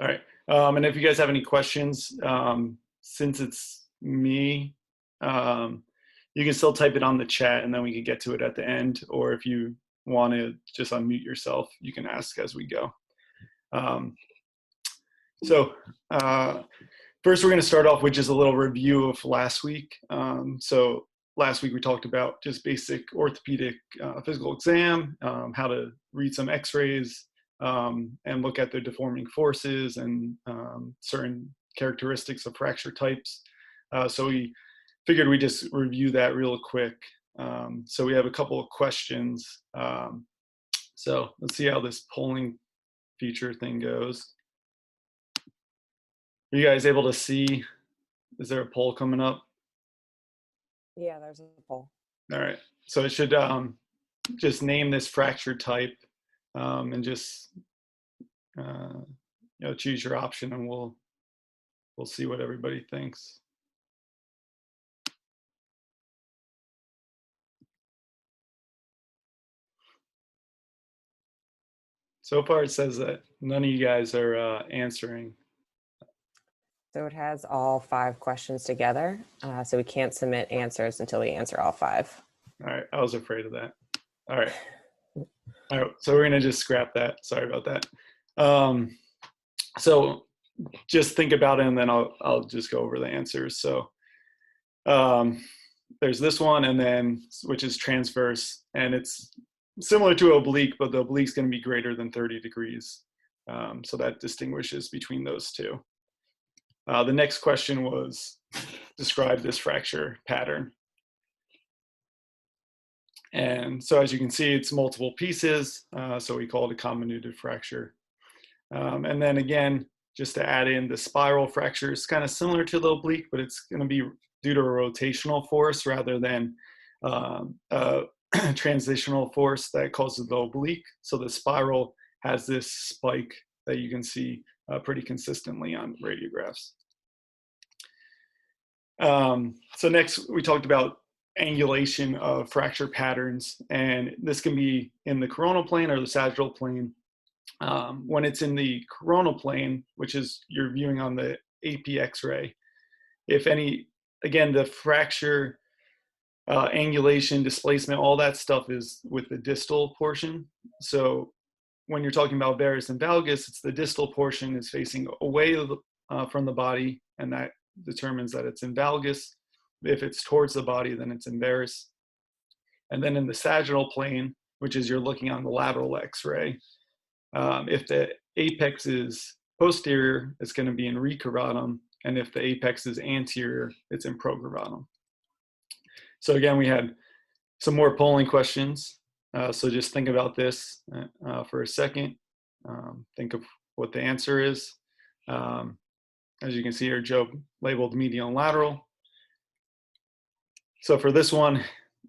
All right. And if you guys have any questions, since it's me, you can still type it on the chat and then we can get to it at the end. Or if you want to just unmute yourself, you can ask as we go. So first we're going to start off with just a little review of last week. So last week we talked about just basic orthopedic physical exam, how to read some x-rays, and look at the deforming forces and certain characteristics of fracture types. So we figured we just review that real quick. So we have a couple of questions. So let's see how this polling feature thing goes. Are you guys able to see? Is there a poll coming up? Yeah, there's a poll. All right. So it should just name this fracture type and just choose your option, and we'll see what everybody thinks. So far, it says that none of you guys are answering. So it has all 5 questions together. So we can't submit answers until we answer all 5. All right. I was afraid of that. All right. All right. So we're going to just scrap that. Sorry about that. So just think about it, and then I'll just go over the answers. So there's this one, and then which is transverse, and it's similar to oblique, but the oblique is going to be greater than 30 degrees. So that distinguishes between those two. The next question was, describe this fracture pattern. And so as you can see, it's multiple pieces, so we call it a comminuted fracture. And then again, just to add in the spiral fracture, is kind of similar to the oblique, but it's going to be due to a rotational force rather than transitional force that causes the oblique. So the spiral has this spike that you can see pretty consistently on radiographs. So next we talked about angulation of fracture patterns, and this can be in the coronal plane or the sagittal plane. When it's in the coronal plane, which is you're viewing on the AP X-ray, if any, again, the fracture, angulation, displacement, all that stuff is with the distal portion. So when you're talking about varus and valgus, it's the distal portion is facing away from the body, and that determines that it's in valgus. If it's towards the body, then it's in varus. And then in the sagittal plane, which is you're looking on the lateral X-ray, if the apex is posterior, it's going to be in recurvatum, and if the apex is anterior, it's in procurvatum. So again, we had some more polling questions. So just think about this for a second. Think of what the answer is. As you can see here, Joe labeled medial and lateral. So for this one,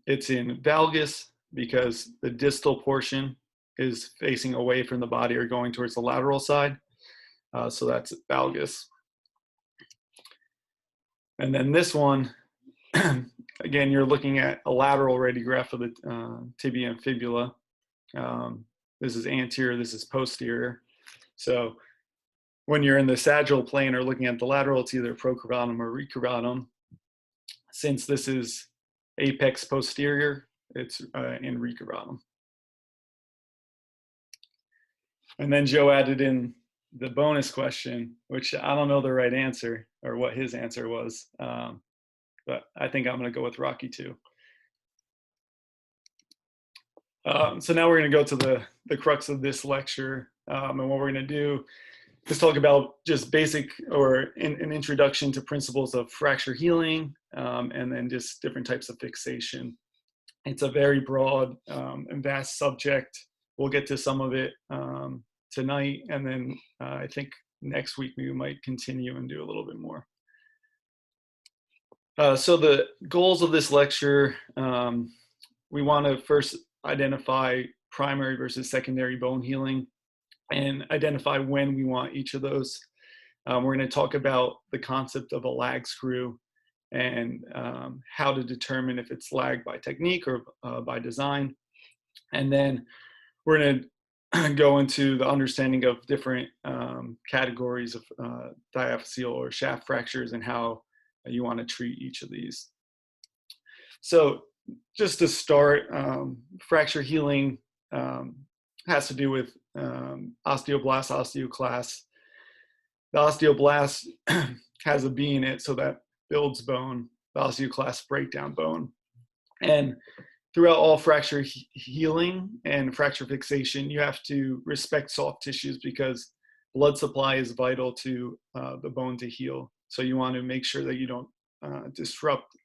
it's in valgus because the distal portion is facing away from the body or going towards the lateral side. So that's valgus. And then this one, again, you're looking at a lateral radiograph of the tibia and fibula. This is anterior, this is posterior. So when you're in the sagittal plane or looking at the lateral, it's either procurvatum or recurvatum. Since this is apex posterior, it's in recurvatum. And then Joe added in the bonus question, which I don't know the right answer or what his answer was, but I think I'm going to go with Rocky too. So now we're going to go to the crux of this lecture, and what we're going to do is talk about just basic or an introduction to principles of fracture healing, and then just different types of fixation. It's a very broad and vast subject. We'll get to some of it tonight, and then I think next week we might continue and do a little bit more. So the goals of this lecture, we want to first identify primary versus secondary bone healing and identify when we want each of those. We're going to talk about the concept of a lag screw and how to determine if it's lag by technique or by design. And then we're going to go into the understanding of different categories of diaphyseal or shaft fractures and how you want to treat each of these. So just to start, fracture healing has to do with osteoblast, osteoclast. The osteoblast has a B in it, so that builds bone. The osteoclast break down bone. And throughout all fracture healing and fracture fixation, you have to respect soft tissues because blood supply is vital to the bone to heal. So you want to make sure that you don't disrupt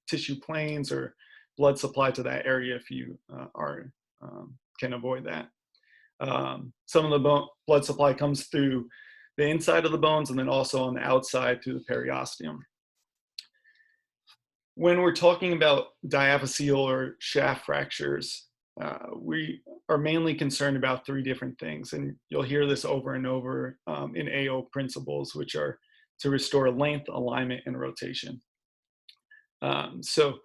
tissue planes or blood supply to that area if you can avoid that. Some of the blood supply comes through the inside of the bones and then also on the outside through the periosteum. When we're talking about diaphyseal or shaft fractures, we are mainly concerned about 3 different things, and you'll hear this over and over in AO principles, which are to restore length, alignment, and rotation. So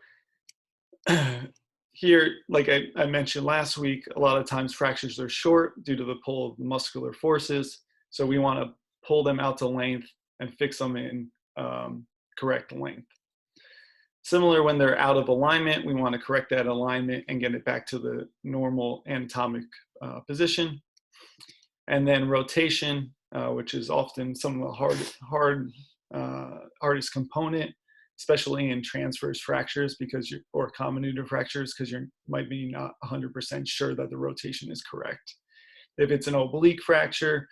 here, like I mentioned last week, a lot of times fractures are short due to the pull of muscular forces. So we want to pull them out to length and fix them in correct length. Similar when they're out of alignment, we want to correct that alignment and get it back to the normal anatomic position. And then rotation, which is often some of the hardest component, especially in transverse fractures or comminuted fractures, because you might be not 100% sure that the rotation is correct. If it's an oblique fracture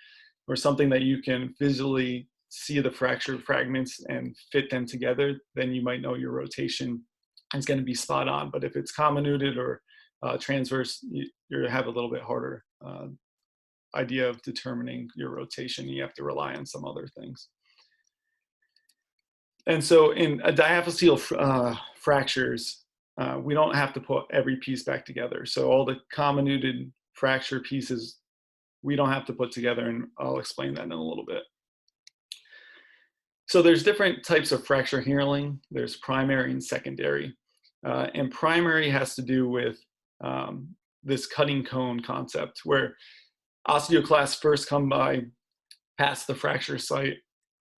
or something that you can visually see the fracture fragments and fit them together, then you might know your rotation is going to be spot on. But if it's comminuted or transverse, you have a little bit harder idea of determining your rotation. You have to rely on some other things. And so in a diaphyseal fractures, we don't have to put every piece back together. So all the comminuted fracture pieces, we don't have to put together, and I'll explain that in a little bit. So there's different types of fracture healing. There's primary and secondary. And primary has to do with this cutting cone concept, where osteoclasts first come by past the fracture site,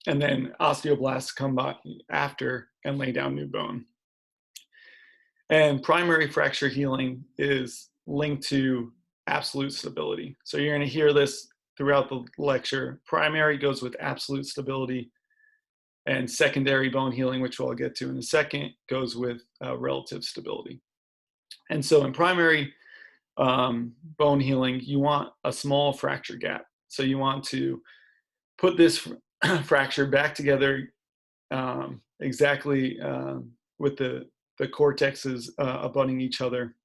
and then osteoblasts come by after and lay down new bone. And primary fracture healing is linked to absolute stability. So you're going to hear this throughout the lecture. Primary goes with absolute stability, and secondary bone healing, which we'll get to in a second, goes with relative stability. And so in primary bone healing, you want a small fracture gap. So you want to put this fracture back together exactly with the cortexes abutting each other.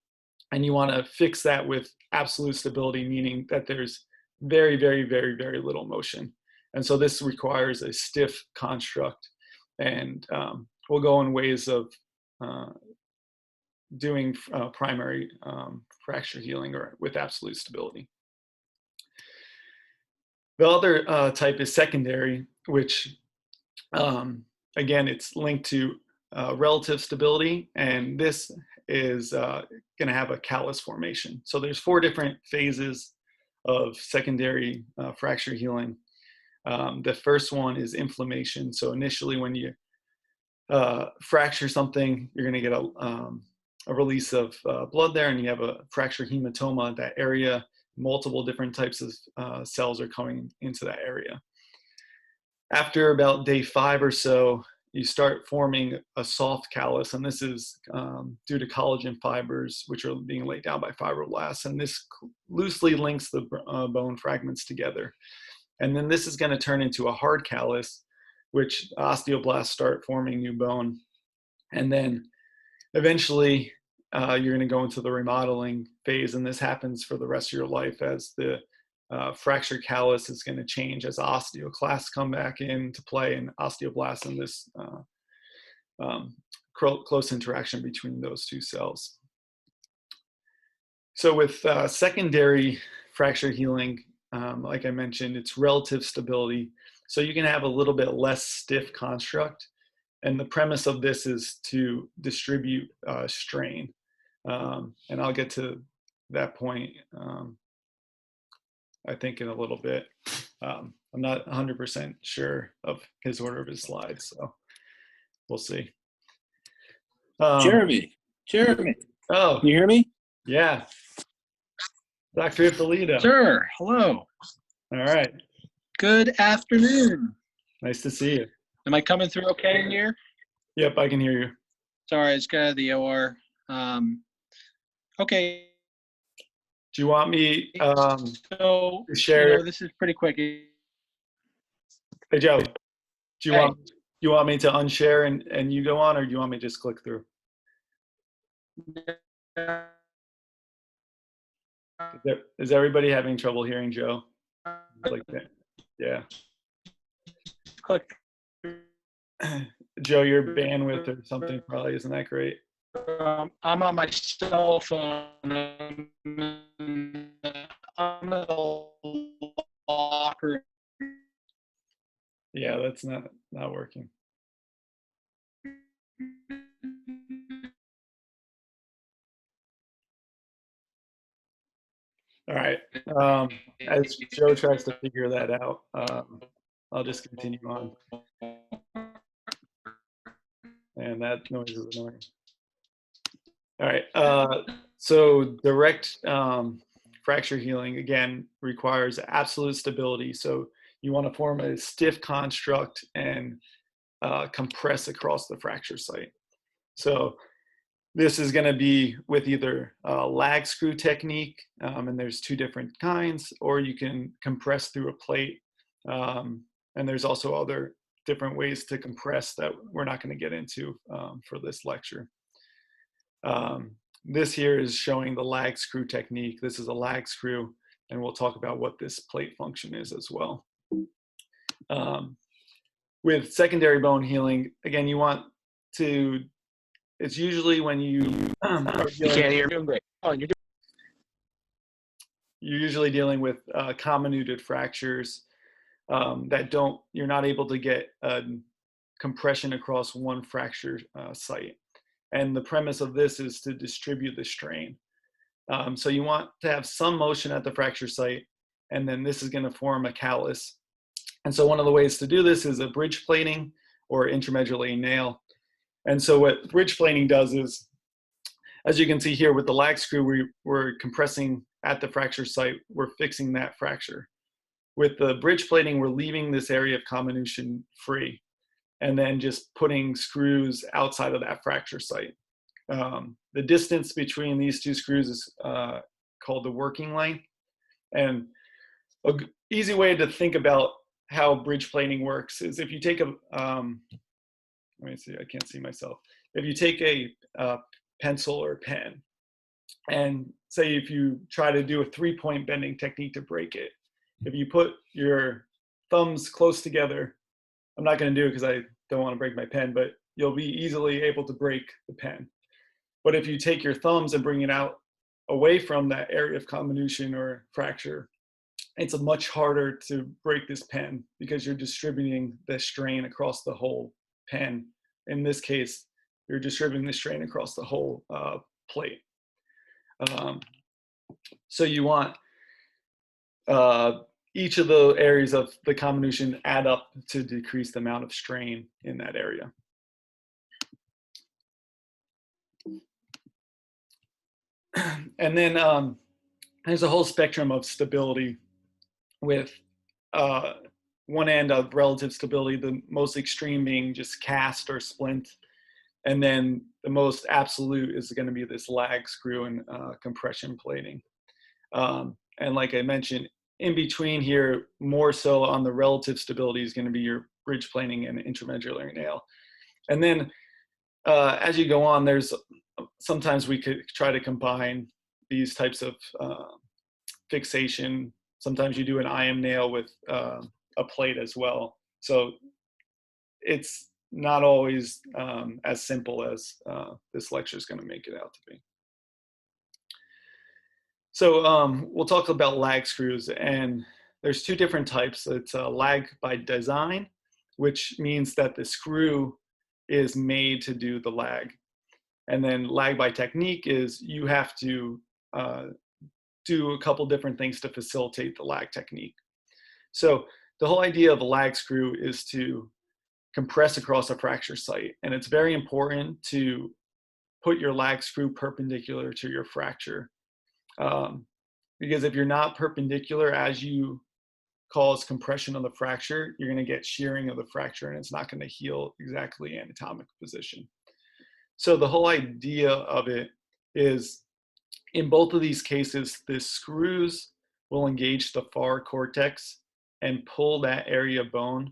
And you want to fix that with absolute stability, meaning that there's very, very, very, very little motion. And so this requires a stiff construct. And we'll go in ways of doing primary fracture healing or with absolute stability. The other type is secondary, which again, it's linked to relative stability, and this is going to have a callus formation. So there's 4 different phases of secondary fracture healing. The first one is inflammation. So initially when you fracture something, you're going to get a release of blood there, and you have a fracture hematoma in that area. Multiple different types of cells are coming into that area. After about day 5 or so, you start forming a soft callus, and this is due to collagen fibers, which are being laid down by fibroblasts, and this loosely links the bone fragments together. And then this is going to turn into a hard callus, which osteoblasts start forming new bone. And then eventually you're going to go into the remodeling phase, and this happens for the rest of your life as the fracture callus is going to change as osteoclasts come back into play and osteoblasts, and this close interaction between those 2 cells. So with secondary fracture healing, like I mentioned, it's relative stability. So you can have a little bit less stiff construct. And the premise of this is to distribute strain. And I'll get to that point I think, in a little bit. I'm not 100% sure of his order of his slides, so we'll see. Jeremy, Oh, can you hear me? yeah. Dr. Ippolito. Sir, hello. All right. Good afternoon. Nice to see you. Am I coming through okay in here? Yep, I can hear you. Sorry, it's got the OR. Okay. Do you want me So, to share? this is pretty quick. Hey, Joe, do you want me to unshare and you go on, or do you want me to just click through? Is everybody having trouble hearing Joe? Like that? Yeah. Click. Joe, your bandwidth or something probably isn't that great. I'm on my cell phone. I'm at a locker. Yeah, that's not working. All right. As Joe tries to figure that out, I'll just continue on. And that noise is annoying. All right. So direct fracture healing, again, requires absolute stability. So you want to form a stiff construct and compress across the fracture site. So this is going to be with either lag screw technique, and there's two different kinds, or you can compress through a plate. And there's also other different ways to compress that we're not going to get into for this lecture. This here is showing the lag screw technique. This is a lag screw, and we'll talk about what this plate function is as well. With secondary bone healing, again, you want to, it's usually when you can't hear me. I'm great. Oh, you're usually dealing with comminuted fractures that you're not able to get compression across one fracture site. And the premise of this is to distribute the strain. So you want to have some motion at the fracture site, and then this is going to form a callus. And so one of the ways to do this is a bridge plating or intramedullary nail. And so what bridge plating does is, as you can see here with the lag screw, we're compressing at the fracture site, we're fixing that fracture. With the bridge plating, we're leaving this area of comminution free, and then just putting screws outside of that fracture site. The distance between these two screws is called the working length. And an easy way to think about how bridge plating works is if you take a, let me see, I can't see myself. If you take a pencil or pen, and say if you try to do a 3-point bending technique to break it, if you put your thumbs close together, I'm not going to do it because I don't want to break my pen, but you'll be easily able to break the pen. But if you take your thumbs and bring it out away from that area of comminution or fracture, it's much harder to break this pen because you're distributing the strain across the whole pen. In this case, you're distributing the strain across the whole plate. So you want each of the areas of the comminution add up to decrease the amount of strain in that area. And then there's a whole spectrum of stability with one end of relative stability, the most extreme being just cast or splint. And then the most absolute is going to be this lag screw and compression plating. And like I mentioned, in between here, more so on the relative stability is going to be your bridge plating and intramedullary nail. And then as you go on, there's sometimes we could try to combine these types of fixation. Sometimes you do an IM nail with a plate as well. So it's not always as simple as this lecture is going to make it out to be. So we'll talk about lag screws, and there's two different types. It's a lag by design, which means that the screw is made to do the lag. And then lag by technique is you have to do a couple different things to facilitate the lag technique. So the whole idea of a lag screw is to compress across a fracture site. And it's very important to put your lag screw perpendicular to your fracture. Because if you're not perpendicular as you cause compression of the fracture, you're going to get shearing of the fracture and it's not going to heal exactly anatomic position. So the whole idea of it is, in both of these cases, the screws will engage the far cortex and pull that area of bone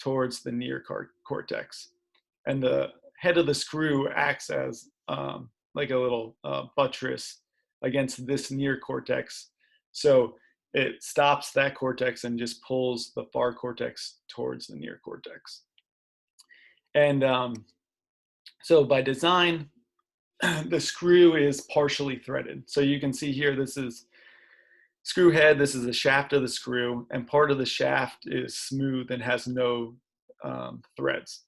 towards the near cortex. And the head of the screw acts as like a little buttress against this near cortex. So it stops that cortex and just pulls the far cortex towards the near cortex. And so by design, the screw is partially threaded. So you can see here, this is screw head, this is the shaft of the screw, and part of the shaft is smooth and has no threads.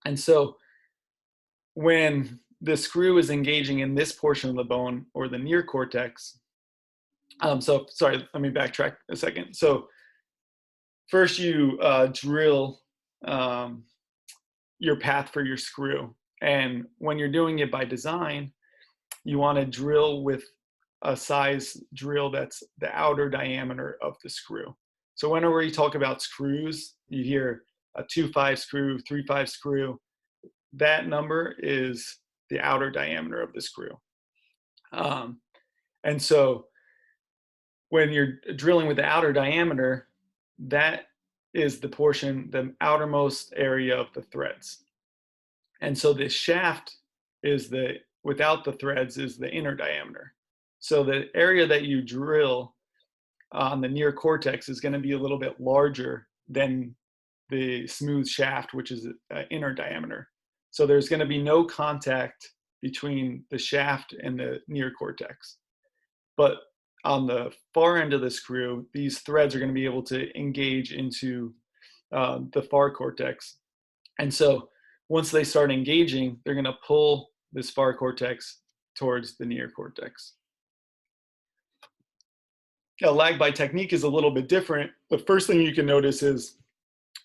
And so when the screw is engaging in this portion of the bone or the near cortex, so sorry, let me backtrack a second. So first you drill your path for your screw. And when you're doing it by design, you want to drill with a size drill that's the outer diameter of the screw. So whenever you talk about screws, you hear a 2.5 screw, 3.5 screw. That number is the outer diameter of the screw. And so when you're drilling with the outer diameter, that is the portion, the outermost area of the threads. And so this shaft is without the threads is the inner diameter. So the area that you drill on the near cortex is going to be a little bit larger than the smooth shaft, which is inner diameter. So there's going to be no contact between the shaft and the near cortex. But on the far end of the screw, these threads are going to be able to engage into the far cortex. And so once they start engaging, they're going to pull this far cortex towards the near cortex. Now, lag by technique is a little bit different. The first thing you can notice is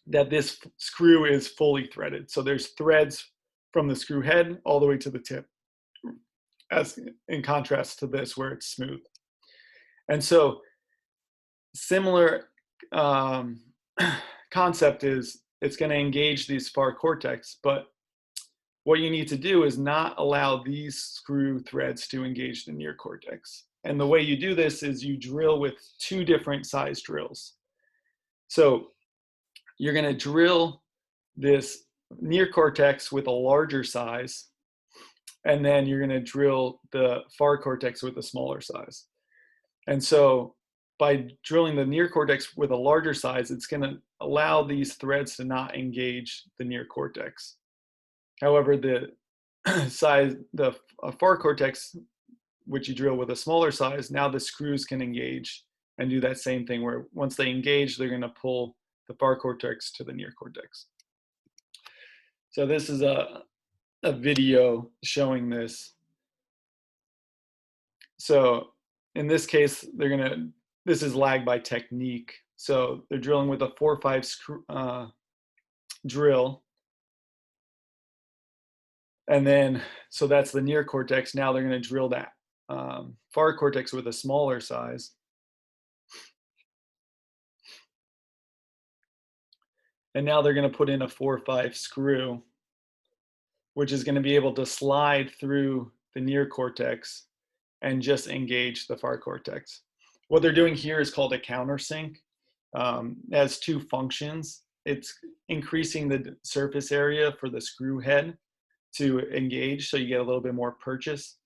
that this screw is fully threaded. So there's threads from the screw head all the way to the tip, as in contrast to this where it's smooth. And so similar concept is it's going to engage these far cortex, but what you need to do is not allow these screw threads to engage the near cortex. And the way you do this is you drill with two different size drills. So you're going to drill this near cortex with a larger size, and then you're going to drill the far cortex with a smaller size. And so by drilling the near cortex with a larger size, it's going to allow these threads to not engage the near cortex. However, the far cortex, which you drill with a smaller size, now the screws can engage and do that same thing where once they engage, they're going to pull the far cortex to the near cortex. So this is a video showing this. So in this case, this is lag by technique. So they're drilling with a 4-5 screw, drill. And then, so that's the near cortex. Now they're going to drill that far cortex with a smaller size. And now they're going to put in a 4-5 screw, which is going to be able to slide through the near cortex and just engage the far cortex. What they're doing here is called a countersink. It has two functions. It's increasing the surface area for the screw head to engage, so you get a little bit more purchase.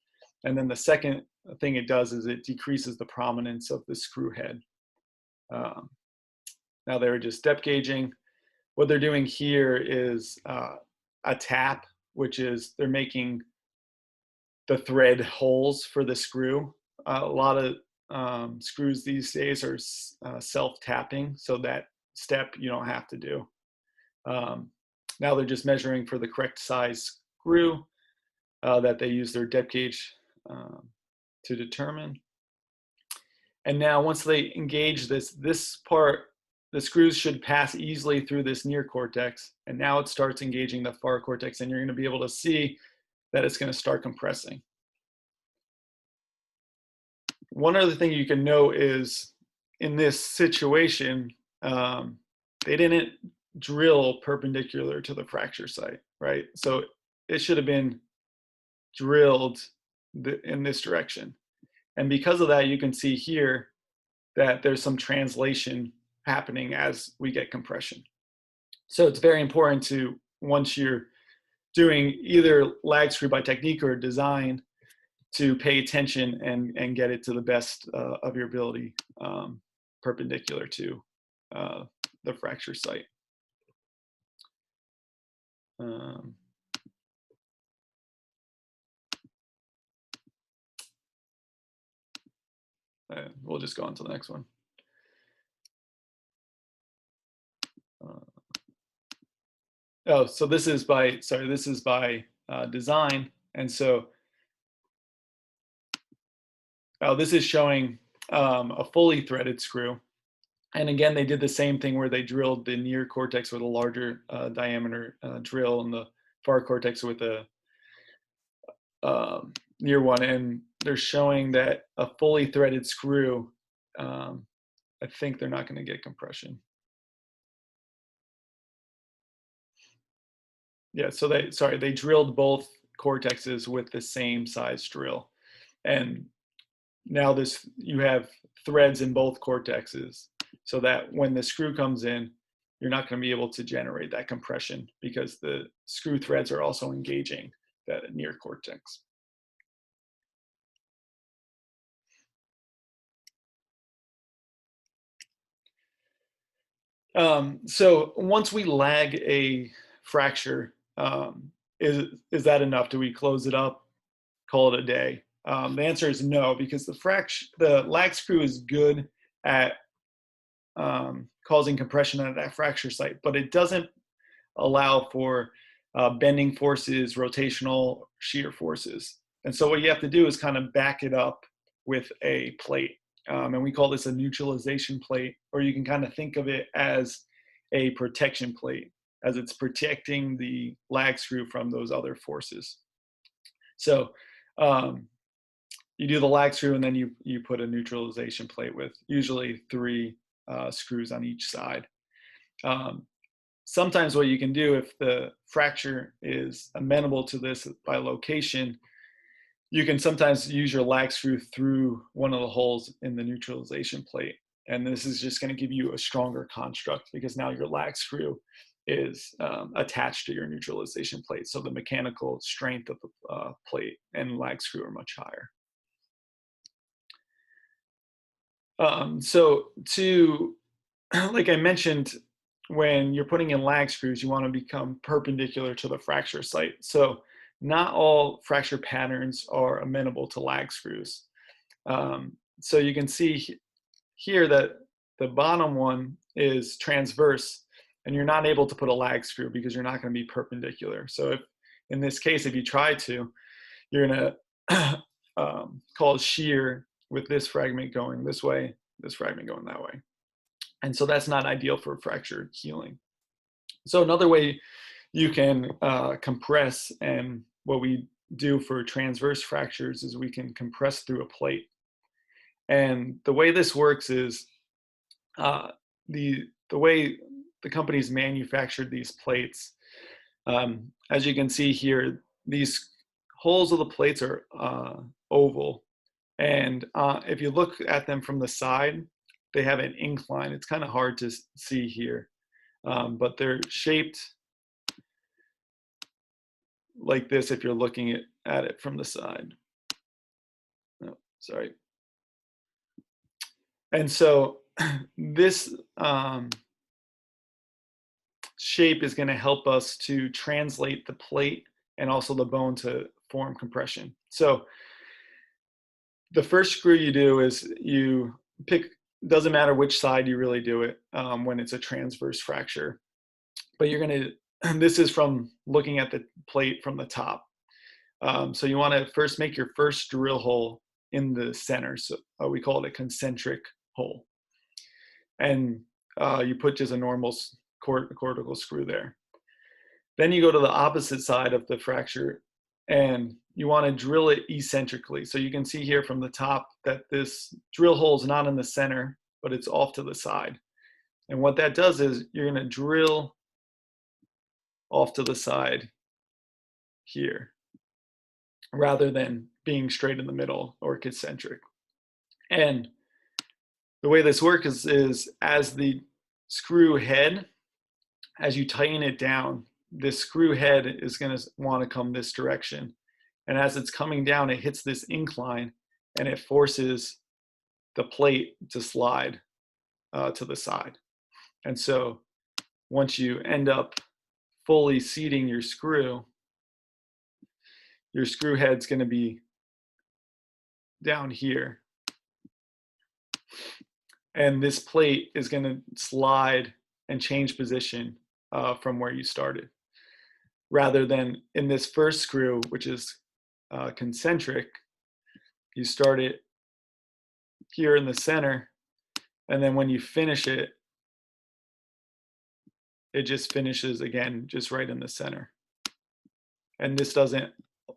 And then the second thing it does is it decreases the prominence of the screw head. Now they're just depth gauging. What they're doing here is a tap, which is they're making the thread holes for the screw. A lot of screws these days are self-tapping, so that step you don't have to do. Now they're just measuring for the correct size screw that they use their depth gauge to determine. And now once they engage this part, the screws should pass easily through this near cortex. And now it starts engaging the far cortex, and you're going to be able to see that it's going to start compressing. One other thing you can note is in this situation, they didn't drill perpendicular to the fracture site, right? So it should have been drilled in this direction. And because of that, you can see here that there's some translation happening as we get compression. So it's very important to, once you're doing either lag screw by technique or design, to pay attention and get it to the best of your ability, perpendicular to the fracture site. We'll just go on to the next one. Oh, so this is by, sorry, this is by design. And so, this is showing a fully threaded screw. And again, they did the same thing where they drilled the near cortex with a larger diameter drill and the far cortex with a near one. And they're showing that a fully threaded screw, I think they're not going to get compression. Yeah, so they drilled both cortexes with the same size drill. And now you have threads in both cortexes, so that when the screw comes in, you're not going to be able to generate that compression because the screw threads are also engaging that near cortex. So once we lag a fracture, is that enough? Do we close it up, call it a day? The answer is no, because the lag screw is good at causing compression at that fracture site, but it doesn't allow for bending forces, rotational shear forces. And so what you have to do is kind of back it up with a plate. And we call this a neutralization plate, or you can kind of think of it as a protection plate, as it's protecting the lag screw from those other forces. So you do the lag screw, and then you put a neutralization plate with usually 3 screws on each side. Sometimes what you can do, if the fracture is amenable to this by location, you can sometimes use your lag screw through one of the holes in the neutralization plate. And this is just going to give you a stronger construct, because now your lag screw is attached to your neutralization plate. So the mechanical strength of the plate and lag screw are much higher. So like I mentioned, when you're putting in lag screws, you want to become perpendicular to the fracture site. So not all fracture patterns are amenable to lag screws. So you can see here that the bottom one is transverse, and you're not able to put a lag screw because you're not going to be perpendicular. So if, in this case, if you try to, you're going to cause shear with this fragment going this way, this fragment going that way. And so that's not ideal for fracture healing. So another way you can compress, and what we do for transverse fractures is we can compress through a plate. And the way this works is the way the companies manufactured these plates. As you can see here, these holes of the plates are oval. And if you look at them from the side, they have an incline. It's kind of hard to see here, but they're shaped like this if you're looking at it from the side. Oh, sorry. And so this shape is going to help us to translate the plate and also the bone to form compression. So the first screw you do is you pick, doesn't matter which side you really do it when it's a transverse fracture, but you're going to, this is from looking at the plate from the top. So you want to first make your first drill hole in the center. So we call it a concentric hole. And you put just a normal cortical screw there. Then you go to the opposite side of the fracture and you want to drill it eccentrically. So you can see here from the top that this drill hole is not in the center, but it's off to the side. And what that does is you're going to drill off to the side here rather than being straight in the middle or concentric. And the way this works is as the screw head, as you tighten it down, this screw head is going to want to come this direction. And as it's coming down, it hits this incline and it forces the plate to slide to the side. And so once you end up fully seating your screw head's going to be down here. And this plate is going to slide and change position from where you started. Rather than in this first screw, which is concentric, you start it here in the center, and then when you finish it, it just finishes again, just right in the center. And this doesn't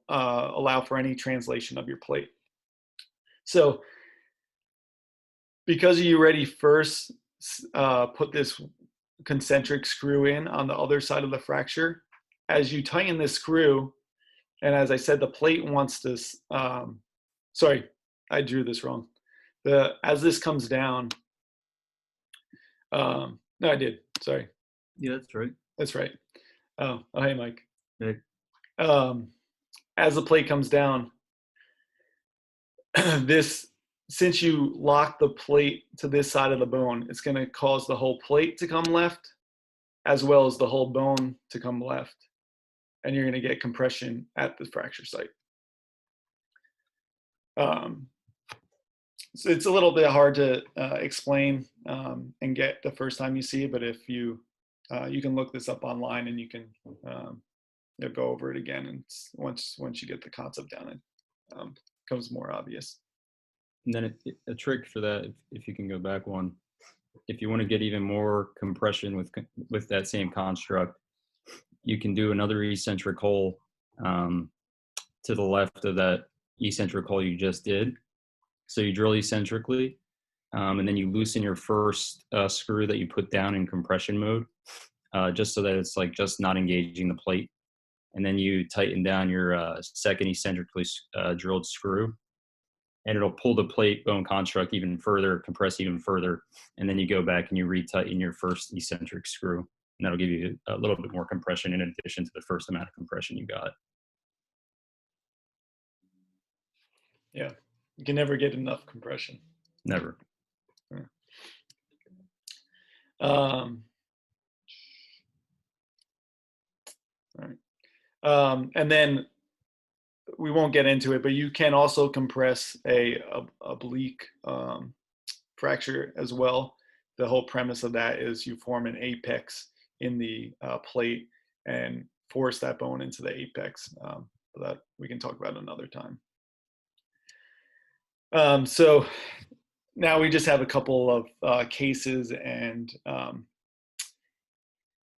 allow for any translation of your plate. So because you already first put this concentric screw in on the other side of the fracture, as you tighten this screw, and as I said, the plate wants this, sorry, I drew this wrong. As this comes down, no, I did, sorry. Yeah, that's right. That's right. Oh, hey, Mike. Hey. As the plate comes down, since you lock the plate to this side of the bone, it's going to cause the whole plate to come left, as well as the whole bone to come left. And you're going to get compression at the fracture site. So it's a little bit hard to explain and get the first time you see it, but if you can look this up online and you can go over it again, and once you get the concept down, it becomes more obvious. And then a trick for that, if you can go back one, if you want to get even more compression with that same construct, you can do another eccentric hole to the left of that eccentric hole you just did. So you drill eccentrically, and then you loosen your first screw that you put down in compression mode, just so that it's like just not engaging the plate. And then you tighten down your second eccentrically drilled screw, and it'll pull the plate bone construct even further, compress even further. And then you go back and you retighten your first eccentric screw, and that'll give you a little bit more compression in addition to the first amount of compression you got. Yeah, you can never get enough compression. Never. All right. And then we won't get into it, but you can also compress a oblique fracture as well. The whole premise of that is you form an apex in the plate and force that bone into the apex. That we can talk about another time. So now we just have a couple of cases, and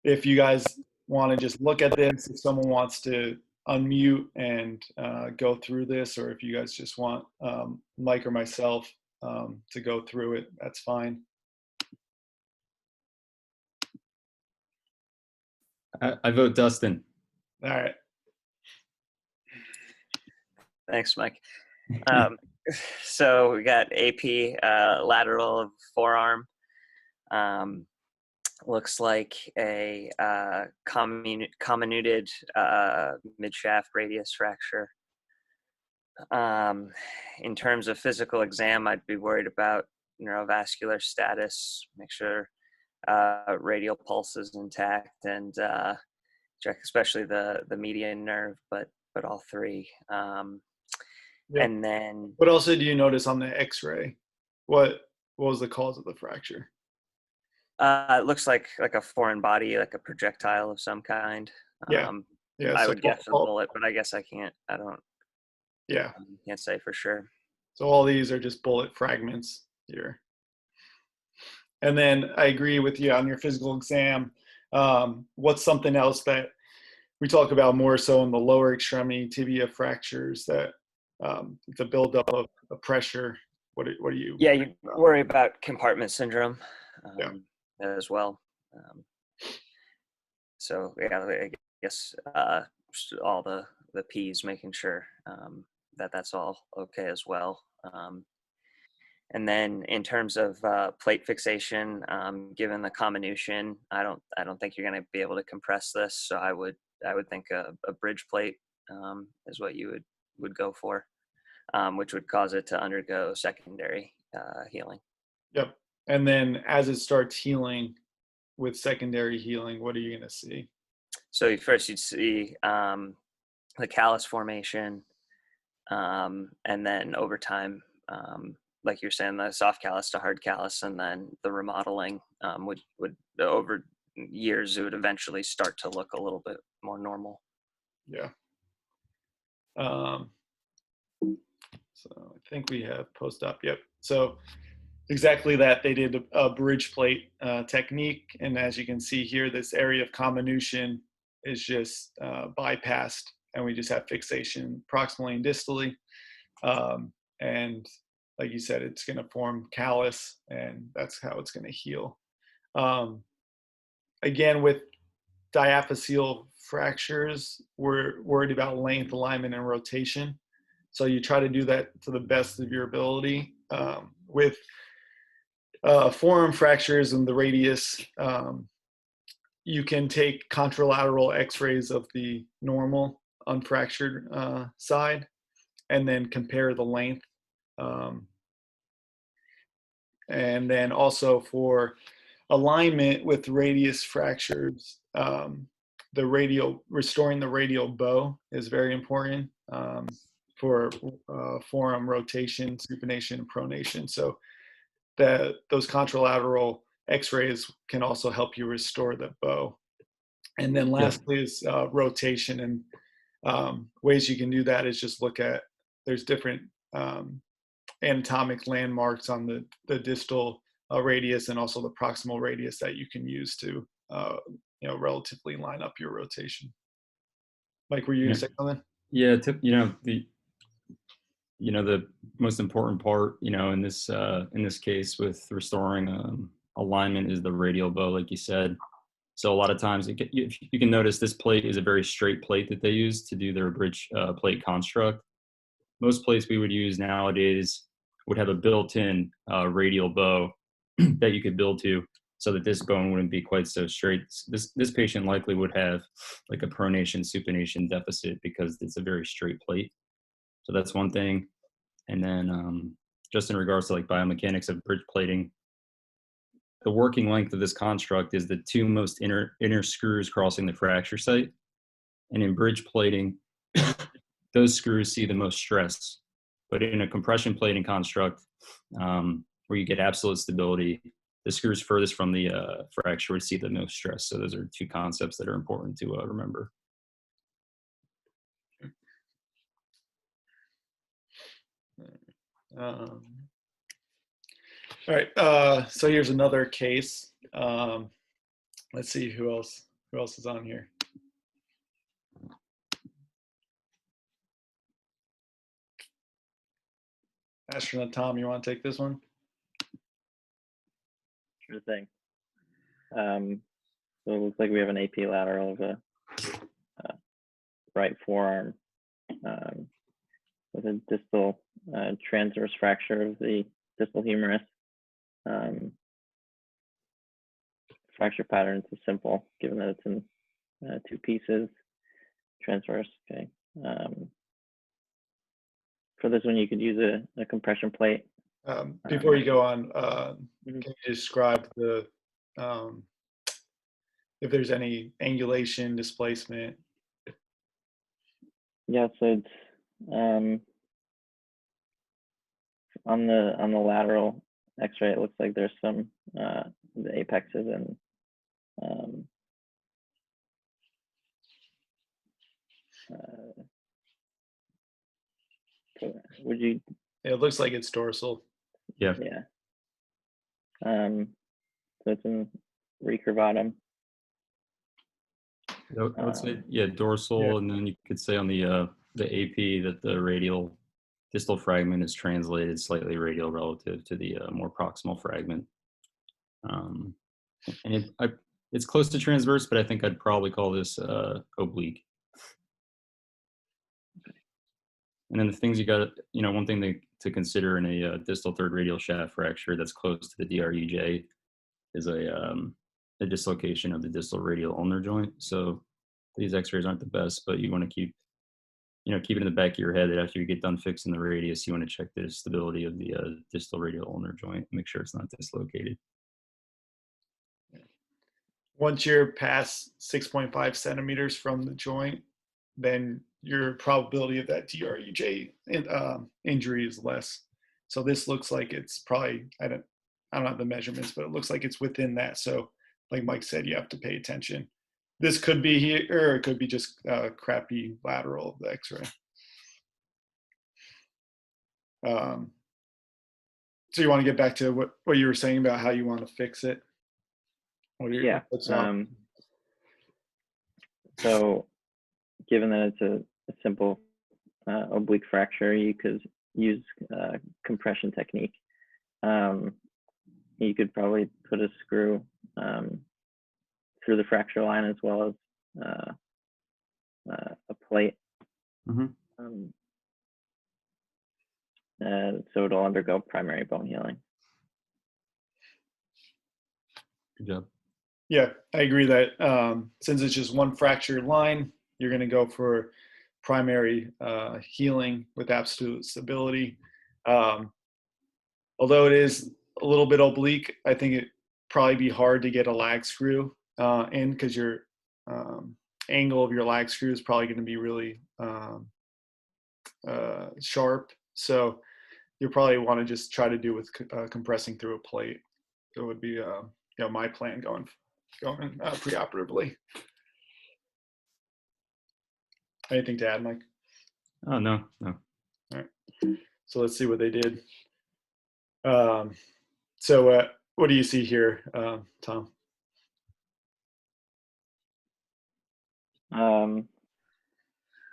if you guys want to just look at this, if someone wants to unmute and go through this, or if you guys just want Mike or myself to go through it, that's fine. I vote Dustin. All right. Thanks, Mike. So we got AP lateral forearm. Looks like a comminuted midshaft radius fracture. In terms of physical exam, I'd be worried about neurovascular status, make sure radial pulse is intact, and check especially the median nerve, but all three. Yep. And then, What else did you notice on the X-ray? What was the cause of the fracture? it looks like a foreign body, like a projectile of some kind. Yeah. Yeah. I so would guess a bullet, but I guess I don't. Yeah. Can't say for sure. So all these are just bullet fragments here. And then I agree with you on your physical exam. What's something else that we talk about more so in the lower extremity tibia fractures that the buildup of pressure? What do you? Yeah, you worry about compartment syndrome as well. So yeah, I guess all the P's, making sure that that's all okay as well. And then in terms of plate fixation, given the comminution, I don't think you're going to be able to compress this. So I would think a bridge plate is what you would go for, which would cause it to undergo secondary healing. Yep. And then as it starts healing with secondary healing, what are you going to see? So first you'd see the callus formation, and then over time, like you're saying, the soft callus to hard callus, and then the remodeling would over years, it would eventually start to look a little bit more normal. Yeah. So I think we have post-op. Yep. So exactly that. They did a bridge plate technique. And as you can see here, this area of comminution is just bypassed. And we just have fixation proximally and distally. And like you said, it's going to form callus, and that's how it's going to heal. Again, with diaphyseal fractures, we're worried about length, alignment, and rotation. So you try to do that to the best of your ability. With forearm fractures and the radius, you can take contralateral x-rays of the normal unfractured side and then compare the length. And then also for alignment with radius fractures, restoring the radial bow is very important for forearm rotation, supination, and pronation. So those contralateral x-rays can also help you restore the bow. And then lastly is rotation, and ways you can do that is just look at, there's different anatomic landmarks on the distal radius and also the proximal radius that you can use to relatively line up your rotation. Mike, were you gonna say something? Yeah, the most important part, in this case with restoring alignment is the radial bow, like you said. So a lot of times you can notice this plate is a very straight plate that they use to do their bridge plate construct. Most plates we would use nowadays would have a built-in radial bow that you could build to, so that this bone wouldn't be quite so straight. This patient likely would have like a pronation supination deficit because it's a very straight plate. So that's one thing. And then just in regards to like biomechanics of bridge plating, the working length of this construct is the two most inner screws crossing the fracture site. And in bridge plating, those screws see the most stress. But in a compression plating construct, where you get absolute stability, the screws furthest from the fracture would see the most stress. So those are two concepts that are important to remember. All right, so here's another case. Let's see who else is on here. Astronaut Tom, you want to take this one? Sure thing. So it looks like we have an AP lateral of a right forearm with a distal transverse fracture of the distal humerus. Fracture pattern is simple, given that it's in two pieces, transverse. Okay. For this one, you could use a compression plate. Before you go on, can you describe the if there's any angulation, displacement? Yeah, so it's on the lateral X-ray. It looks like there's some the apexes and would you It looks like it's dorsal. Yeah. Yeah. So it's in recurvatum. I would say, yeah, dorsal, Yeah. and then you could say on the AP that the radial distal fragment is translated slightly radial relative to the more proximal fragment. And it's close to transverse, but I think I'd probably call this oblique. And then the things you got, one thing to consider in a distal third radial shaft fracture that's close to the DRUJ is a dislocation of the distal radial ulnar joint. So these x-rays aren't the best, but you want to keep it in the back of your head that after you get done fixing the radius, you want to check the stability of the distal radial ulnar joint, make sure it's not dislocated. Once you're past 6.5 centimeters from the joint, then your probability of that DRUJ injury is less. So this looks like it's probably, I don't have the measurements, but it looks like it's within that. So like Mike said, you have to pay attention. This could be here, or it could be just crappy lateral of the x-ray. So you want to get back to what you were saying about how you want to fix it? Yeah. So given that it's a simple oblique fracture, you could use compression technique. You could probably put a screw through the fracture line as well as a plate. Mm-hmm. So it'll undergo primary bone healing. Good job. Yeah, I agree that since it's just one fracture line, you're going to go for primary healing with absolute stability. Although it is a little bit oblique, I think it'd probably be hard to get a lag screw in because your angle of your lag screw is probably going to be really sharp. So you probably want to just try to do with compressing through a plate. It would be my plan going preoperatively. Anything to add, Mike? Oh, no. All right. So let's see what they did. So what do you see here, Tom?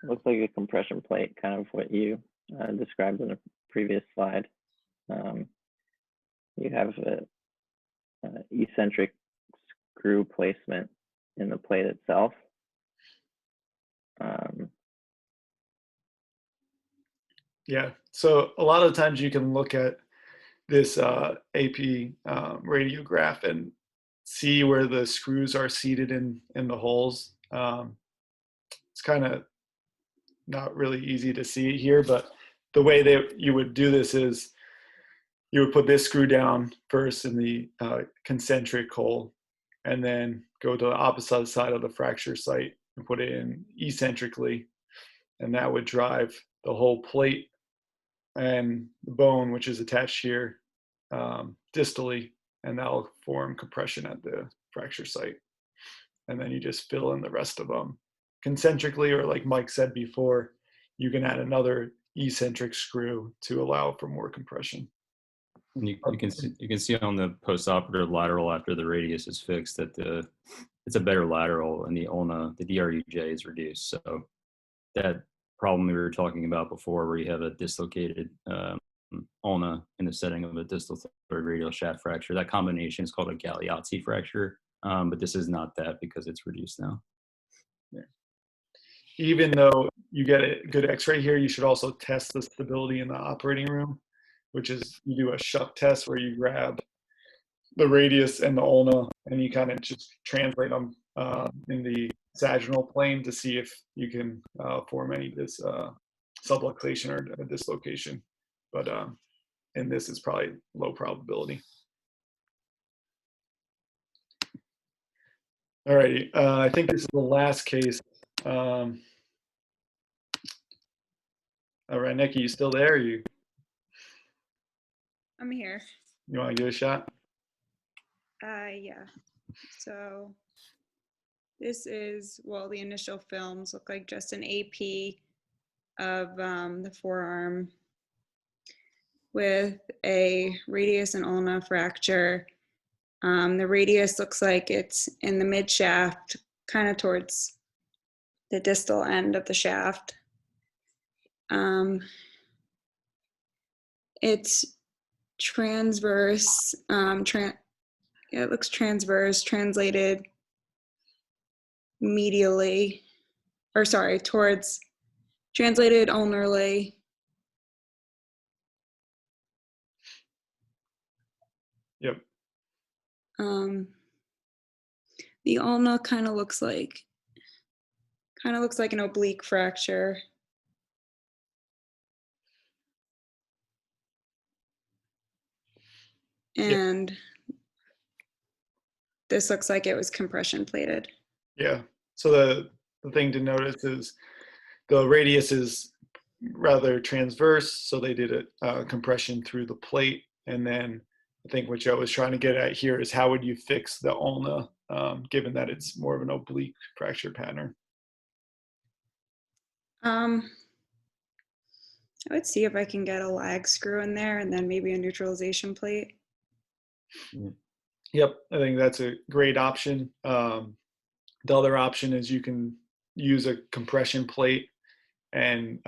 Looks like a compression plate, kind of what you described in a previous slide. You have an eccentric screw placement in the plate itself. Yeah, so a lot of times you can look at this AP radiograph and see where the screws are seated in the holes. It's kind of not really easy to see here, but the way that you would do this is you would put this screw down first in the concentric hole and then go to the opposite side of the fracture site and put it in eccentrically, and that would drive the whole plate and the bone, which is attached here, distally, and that'll form compression at the fracture site. And then you just fill in the rest of them concentrically, or like Mike said before, you can add another eccentric screw to allow for more compression. And you can see on the postoperative lateral after the radius is fixed that it's a better lateral and the ulna, the DRUJ is reduced. So that problem we were talking about before, where you have a dislocated ulna in the setting of a distal third radial shaft fracture, that combination is called a Galloway fracture, but this is not that because it's reduced now. Yeah. Even though you get a good x-ray here, you should also test the stability in the operating room, which is you do a shuck test where you grab the radius and the ulna and you kind of just translate them in the sagittal plane to see if you can form any subluxation or dislocation. But in this is probably low probability. All righty, I think this is the last case. All right, Nikki, you still there? I'm here. You want to give it a shot? Yeah. So this is, well, the initial films look like just an AP of the forearm. with a radius and ulna fracture. The radius looks like it's in the mid shaft, kind of towards the distal end of the shaft. It's transverse, it looks transverse, translated medially, or sorry, towards, translated ulnarly. Yep. The ulna kind of looks like an oblique fracture. And this looks like it was compression plated. Yeah. So the thing to notice is the radius is rather transverse. So they did a compression through the plate. And then I think what Joe was trying to get at here is how would you fix the ulna, given that it's more of an oblique fracture pattern? I would see if I can get a lag screw in there and then maybe a neutralization plate. Yep, I think that's a great option. The other option is you can use a compression plate, and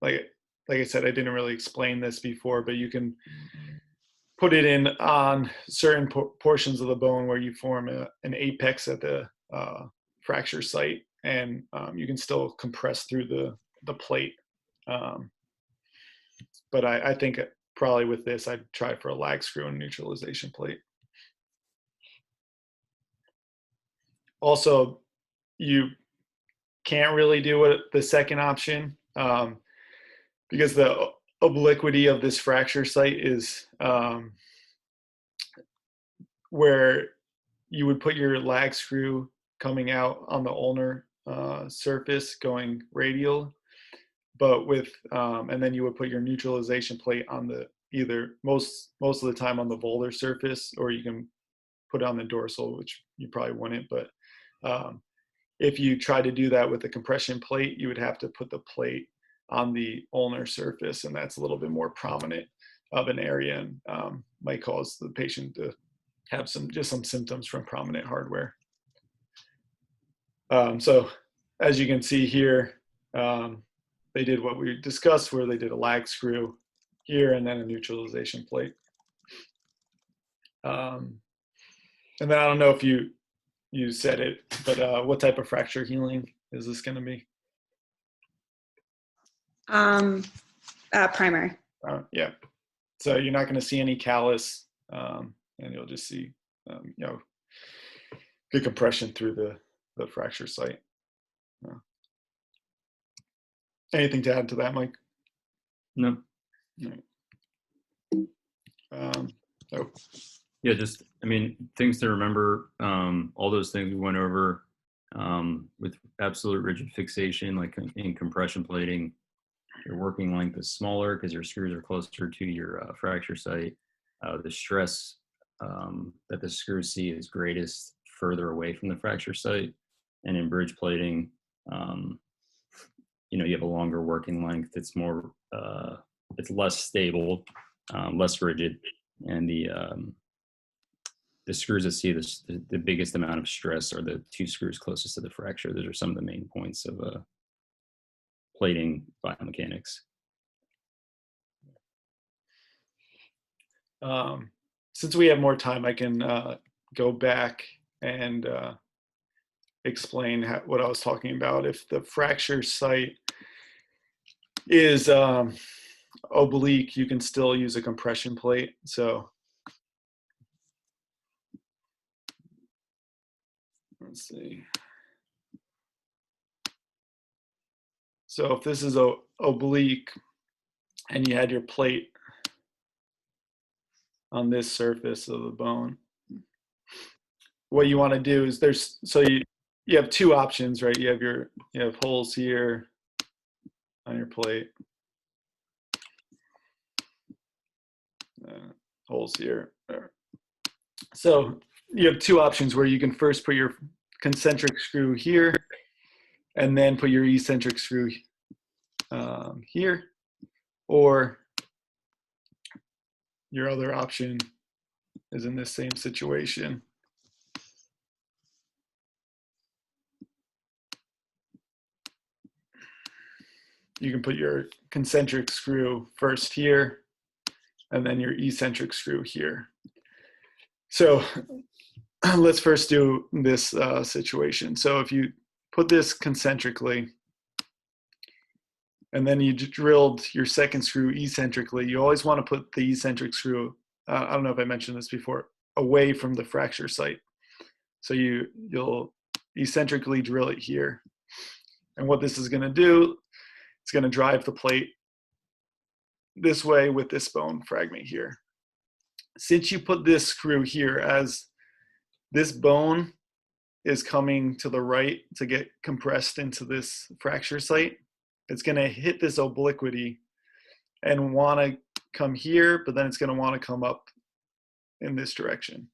like I said, I didn't really explain this before, but you can put it in on certain portions of the bone where you form an apex at the fracture site, and you can still compress through the plate. But I think probably with this, I'd try for a lag screw and neutralization plate. Also, you can't really do it the second option because the obliquity of this fracture site is where you would put your lag screw coming out on the ulnar surface going radial, but with and then you would put your neutralization plate on the either most of the time on the volar surface, or you can put it on the dorsal, which you probably wouldn't. But if you try to do that with a compression plate, you would have to put the plate on the ulnar surface, and that's a little bit more prominent of an area, and might cause the patient to have some symptoms from prominent hardware. So as you can see here, they did what we discussed, where they did a lag screw here and then a neutralization plate. And then I don't know if you said it, but what type of fracture healing is this going to be? Primary. Yeah. So you're not going to see any callus, and you'll just see, good compression through the fracture site. Anything to add to that, Mike? No. Oh. Yeah, just, I mean, things to remember, all those things we went over with absolute rigid fixation, like in compression plating, your working length is smaller because your screws are closer to your fracture site. The stress that the screws see is greatest further away from the fracture site. And in bridge plating, you have a longer working length. It's more, it's less stable, less rigid, and the screws that see the biggest amount of stress are the two screws closest to the fracture. Those are some of the main points of plating biomechanics. Since we have more time, I can go back and explain what I was talking about. If the fracture site is oblique, you can still use a compression plate. So let's see. So if this is oblique and you had your plate on this surface of the bone, what you want to do is you have two options, right? You have holes here on your plate, holes here. So you have two options where you can first put your concentric screw here and then put your eccentric screw here, or your other option is in this same situation. You can put your concentric screw first here, and then your eccentric screw here. So let's first do this situation. So if you put this concentrically, and then you drilled your second screw eccentrically, you always want to put the eccentric screw, I don't know if I mentioned this before, away from the fracture site. So you'll eccentrically drill it here. And what this is going to do, it's going to drive the plate this way with this bone fragment here. Since you put this screw here, as this bone is coming to the right to get compressed into this fracture site, it's going to hit this obliquity and want to come here, but then it's going to want to come up in this direction.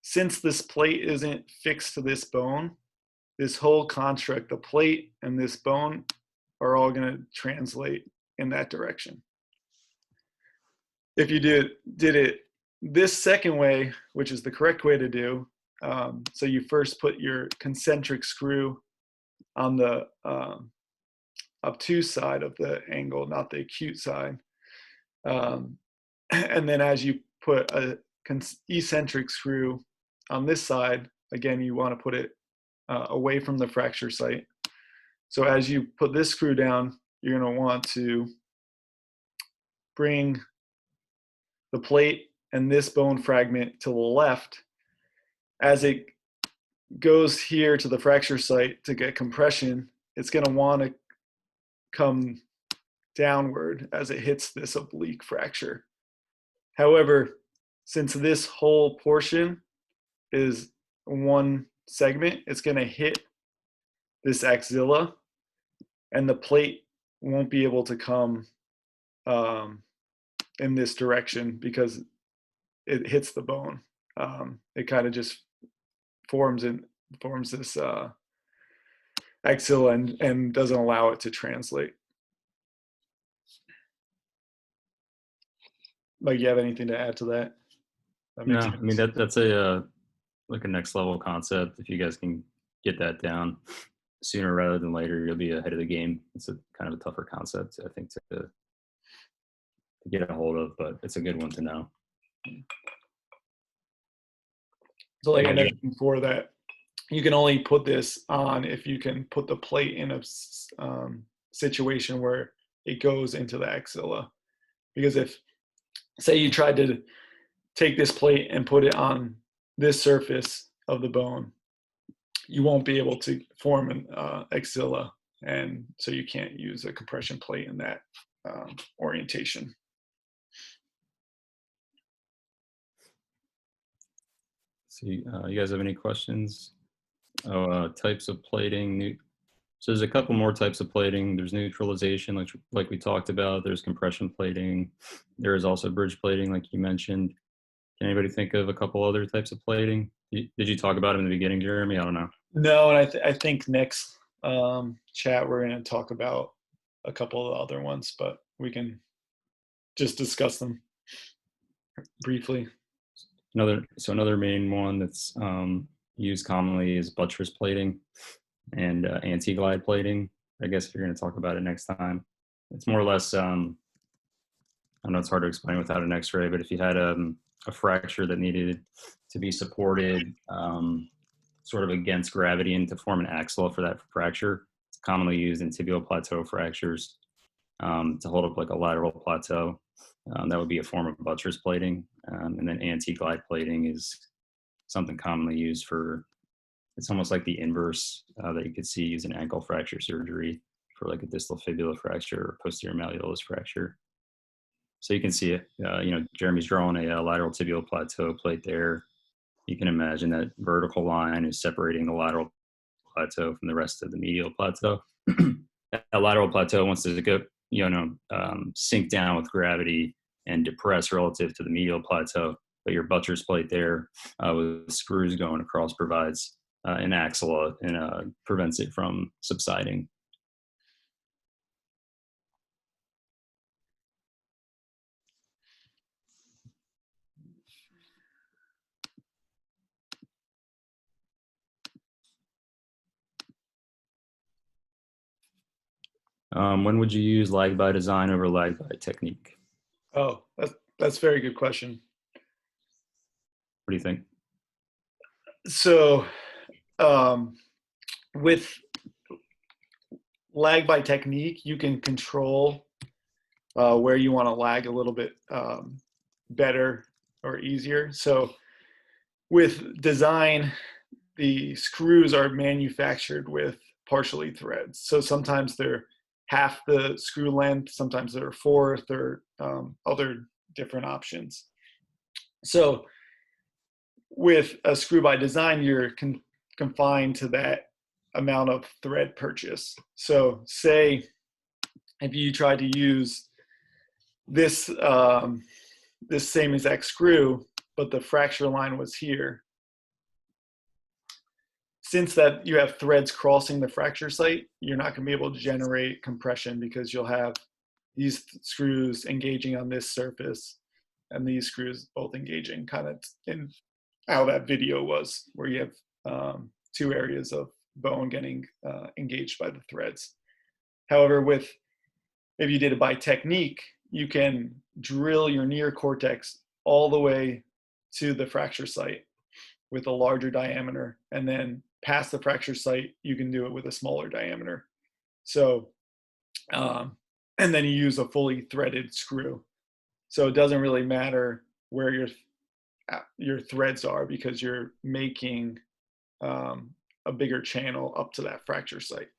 Since this plate isn't fixed to this bone, this whole construct, the plate and this bone, are all going to translate in that direction. If you did it this second way, which is the correct way to do, so you first put your concentric screw on the obtuse side of the angle, not the acute side. And then as you put a eccentric screw on this side, again, you want to put it away from the fracture site. So as you put this screw down, you're going to want to bring the plate and this bone fragment to the left. As it goes here to the fracture site to get compression, it's going to want to come downward as it hits this oblique fracture. However, since this whole portion is one segment, it's going to hit this axilla, and the plate won't be able to come in this direction because it hits the bone. It kind of just forms this axilla and doesn't allow it to translate. Like, you have anything to add to that? No, I mean that's a like a next level concept. If you guys can get that down sooner rather than later, you'll be ahead of the game. It's a kind of a tougher concept, I think, to get a hold of, but it's a good one to know. So like I mentioned before, that you can only put this on if you can put the plate in a situation where it goes into the axilla. Because if, say you tried to take this plate and put it on this surface of the bone, you won't be able to form an axilla, and so you can't use a compression plate in that orientation. So you guys have any questions? Types of plating. So there's a couple more types of plating. There's neutralization, like we talked about. There's compression plating. There is also bridge plating, like you mentioned. Can anybody think of a couple other types of plating? Did you talk about them in the beginning, Jeremy? I don't know. No, and I think next chat we're going to talk about a couple of the other ones, but we can just discuss them briefly. Another main one that's used commonly is buttress plating and anti-glide plating. I guess if you're going to talk about it next time, it's more or less, I know it's hard to explain without an x-ray, but if you had a fracture that needed to be supported sort of against gravity and to form an axilla for that fracture, it's commonly used in tibial plateau fractures to hold up like a lateral plateau. That would be a form of buttress plating. And then anti-glide plating is something commonly used for, it's almost like the inverse that you could see used in ankle fracture surgery for like a distal fibula fracture or posterior malleolus fracture. So you can see it, Jeremy's drawing a lateral tibial plateau plate there. You can imagine that vertical line is separating the lateral plateau from the rest of the medial plateau. That lateral plateau wants to go, sink down with gravity and depress relative to the medial plateau. But your buttress plate there with screws going across provides an axilla and prevents it from subsiding. When would you use lag by design over lag by technique? Oh, that's a very good question. What do you think? So, with lag by technique, you can control where you want to lag a little bit better or easier. So, with design, the screws are manufactured with partially threads. So sometimes they're half the screw length, sometimes they're a fourth, or other different options. So with a screw by design, you're confined to that amount of thread purchase. So say if you try to use this this same exact screw, but the fracture line was here. Since that you have threads crossing the fracture site, you're not going to be able to generate compression because you'll have these screws engaging on this surface and these screws both engaging, kind of in how that video was, where you have two areas of bone getting engaged by the threads. However, if you did it by technique, you can drill your neocortex all the way to the fracture site with a larger diameter, and then past the fracture site, you can do it with a smaller diameter. So, and then you use a fully threaded screw. So it doesn't really matter where your threads are because you're making a bigger channel up to that fracture site.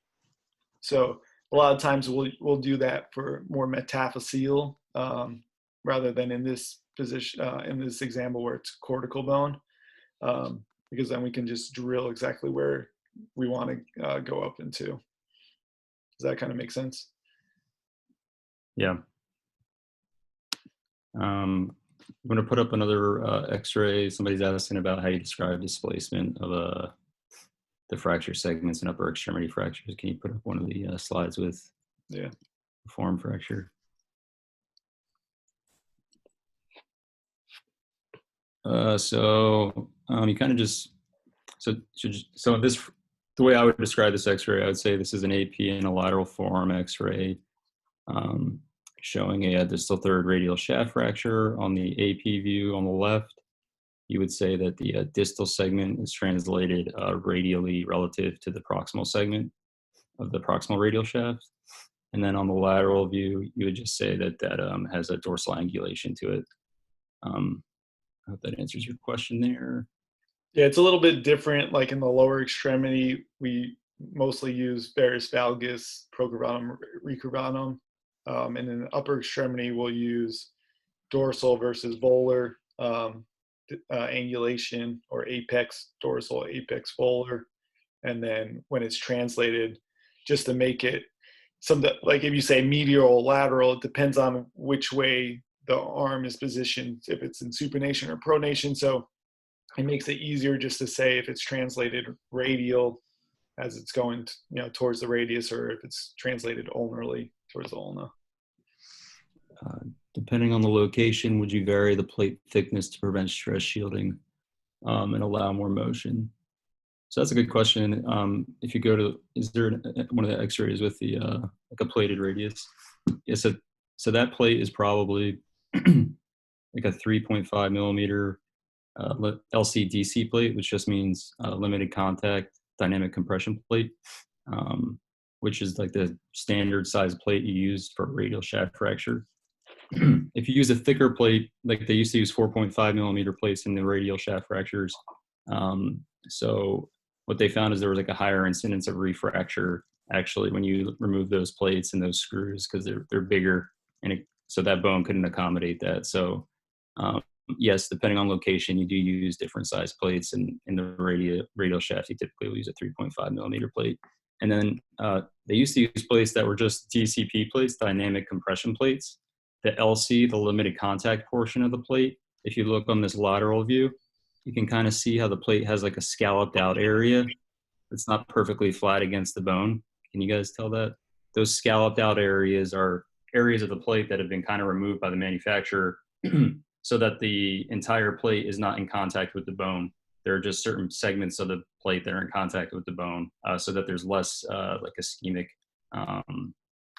So a lot of times we'll do that for more metaphyseal rather than in this position, in this example where it's cortical bone. Because then we can just drill exactly where we want to go up into. Does that kind of make sense? Yeah. I'm going to put up another X-ray. Somebody's asking about how you describe displacement of the fracture segments and upper extremity fractures. Can you put up one of the slides with form fracture? You kind of just the way I would describe this X-ray, I would say this is an AP and a lateral forearm X-ray showing a distal third radial shaft fracture. On the AP view on the left, you would say that the distal segment is translated radially relative to the proximal segment of the proximal radial shaft. And then on the lateral view, you would just say that has a dorsal angulation to it. I hope that answers your question there. Yeah, it's a little bit different. Like in the lower extremity, we mostly use varus valgus, procurbanum, recurbanum. And in the upper extremity, we'll use dorsal versus volar angulation, or apex dorsal, apex volar. And then when it's translated, just to make it like if you say medial lateral, it depends on which way the arm is positioned, if it's in supination or pronation. So it makes it easier just to say if it's translated radial as it's going towards the radius, or if it's translated ulnarly towards the ulna. Depending on the location, would you vary the plate thickness to prevent stress shielding and allow more motion? So that's a good question. If you go to, is there one of the X-rays with the like a plated radius? Yeah, so that plate is probably like a 3.5 millimeter LC-DC plate, which just means limited contact dynamic compression plate, which is like the standard size plate you use for radial shaft fracture. If you use a thicker plate, like they used to use 4.5 millimeter plates in the radial shaft fractures. So what they found is there was like a higher incidence of refracture actually when you remove those plates and those screws, because they're bigger, and so that bone couldn't accommodate that. So yes, depending on location, you do use different size plates. And in the radial shaft, you typically will use a 3.5 millimeter plate. And then they used to use plates that were just DCP plates, dynamic compression plates. The LC, the limited contact portion of the plate, if you look on this lateral view, you can kind of see how the plate has like a scalloped out area. It's not perfectly flat against the bone. Can you guys tell that? Those scalloped out areas are areas of the plate that have been kind of removed by the manufacturer so that the entire plate is not in contact with the bone. There are just certain segments of the plate that are in contact with the bone so that there's less like ischemic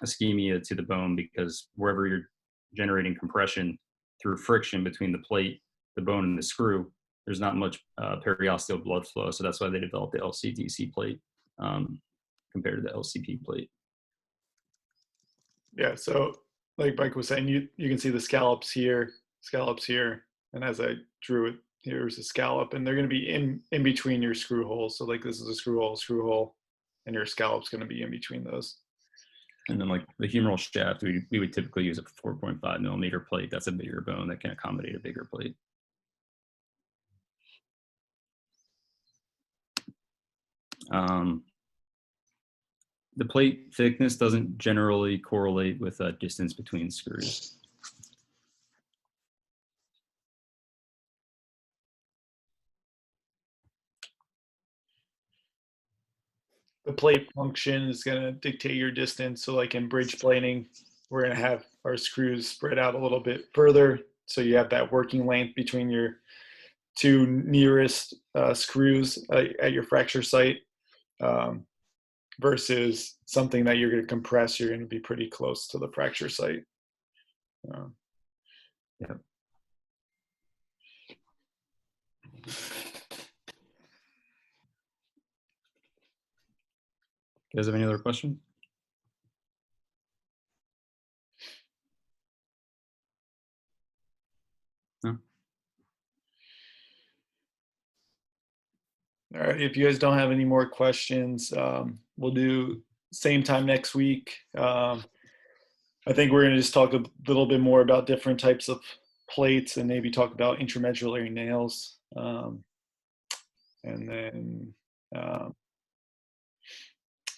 ischemia to the bone, because wherever you're generating compression through friction between the plate, the bone, and the screw, there's not much periosteal blood flow. So that's why they developed the LCDC plate compared to the LCP plate. Yeah, so like Mike was saying, you can see the scallops here, and as I drew it, here's a scallop, and they're going to be in between your screw holes. So like this is a screw hole, and your scallop's going to be in between those. And then like the humeral shaft, we would typically use a 4.5 millimeter plate. That's a bigger bone that can accommodate a bigger plate. The plate thickness doesn't generally correlate with distance between screws. The plate function is going to dictate your distance. So like in bridge plating, we're going to have our screws spread out a little bit further. So you have that working length between your two nearest screws at your fracture site, versus something that you're going to compress, you're going to be pretty close to the fracture site. Yeah. You guys have any other questions? No? All right, if you guys don't have any more questions, we'll do same time next week. I think we're going to just talk a little bit more about different types of plates and maybe talk about intramedullary nails. And then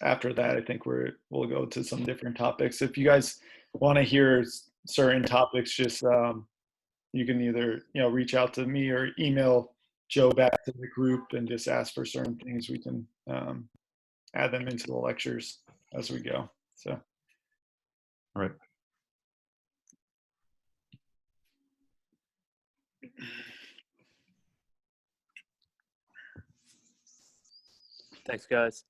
after that, I think we'll go to some different topics. If you guys want to hear certain topics, just you can either reach out to me or email Joe back to the group and just ask for certain things. We can add them into the lectures as we go. So, All right. Thanks, guys.